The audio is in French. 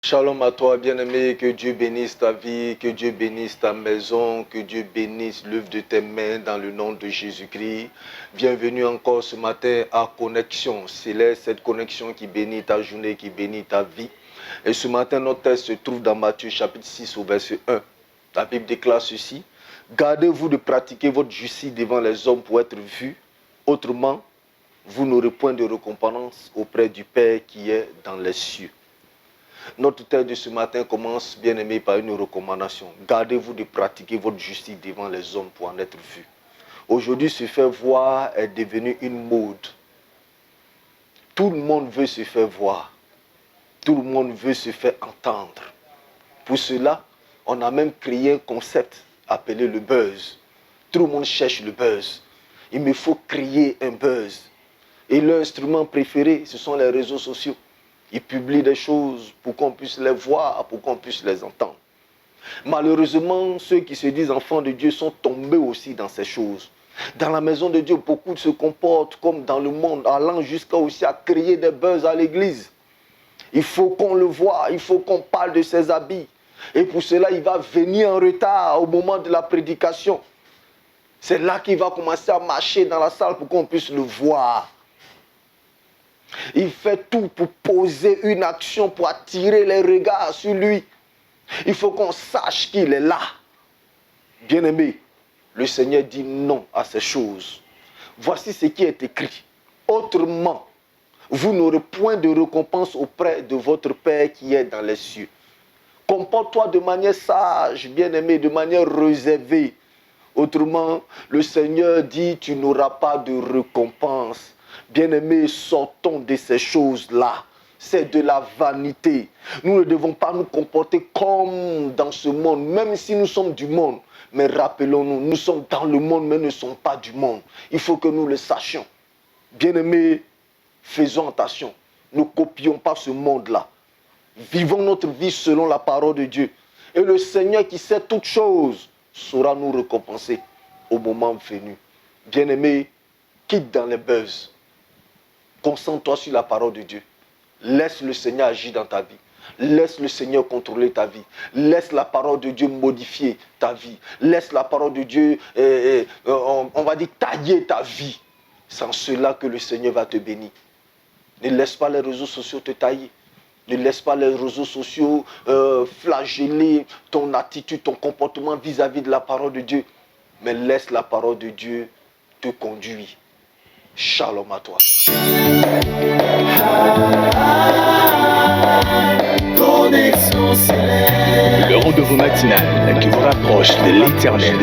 Shalom à toi, bien-aimé, que Dieu bénisse ta vie, que Dieu bénisse ta maison, que Dieu bénisse l'œuvre de tes mains dans le nom de Jésus-Christ. Bienvenue encore ce matin à Connexion Céleste, cette connexion qui bénit ta journée, qui bénit ta vie. Et ce matin, notre texte se trouve dans Matthieu chapitre 6 au verset 1. La Bible déclare ceci: gardez-vous de pratiquer votre justice devant les hommes pour être vus, autrement, vous n'aurez point de récompense auprès du Père qui est dans les cieux. Notre texte de ce matin commence, bien aimé, par une recommandation. Gardez-vous de pratiquer votre justice devant les hommes pour en être vu. Aujourd'hui, se faire voir est devenu une mode. Tout le monde veut se faire voir. Tout le monde veut se faire entendre. Pour cela, on a même créé un concept appelé le buzz. Tout le monde cherche le buzz. Il me faut créer un buzz. Et leur instrument préféré, ce sont les réseaux sociaux. Ils publient des choses pour qu'on puisse les voir, pour qu'on puisse les entendre. Malheureusement, ceux qui se disent enfants de Dieu sont tombés aussi dans ces choses. Dans la maison de Dieu, beaucoup se comportent comme dans le monde, allant jusqu'à aussi à créer des buzz à l'église. Il faut qu'on le voie, il faut qu'on parle de ses habits. Et pour cela, il va venir en retard au moment de la prédication. C'est là qu'il va commencer à marcher dans la salle pour qu'on puisse le voir. Il fait tout pour poser une action, pour attirer les regards sur lui. Il faut qu'on sache qu'il est là. Bien-aimé, le Seigneur dit non à ces choses. Voici ce qui est écrit. Autrement, vous n'aurez point de récompense auprès de votre Père qui est dans les cieux. Comporte-toi de manière sage, bien-aimé, de manière réservée. Autrement, le Seigneur dit, tu n'auras pas de récompense. Bien-aimés, sortons de ces choses-là. C'est de la vanité. Nous ne devons pas nous comporter comme dans ce monde, même si nous sommes du monde. Mais rappelons-nous, nous sommes dans le monde, mais ne sommes pas du monde. Il faut que nous le sachions. Bien-aimés, faisons attention. Ne copions pas ce monde-là. Vivons notre vie selon la parole de Dieu. Et le Seigneur qui sait toutes choses saura nous récompenser au moment venu. Bien-aimés, quitte dans les buzz. Concentre-toi sur la parole de Dieu. Laisse le Seigneur agir dans ta vie. Laisse le Seigneur contrôler ta vie. Laisse la parole de Dieu modifier ta vie. Laisse la parole de Dieu, on va dire, tailler ta vie. C'est en cela que le Seigneur va te bénir. Ne laisse pas les réseaux sociaux te tailler. Ne laisse pas les réseaux sociaux flageller ton attitude, ton comportement vis-à-vis de la parole de Dieu. Mais laisse la parole de Dieu te conduire. Shalom à toi. Le rendez-vous matinal qui vous rapproche de l'Éternel.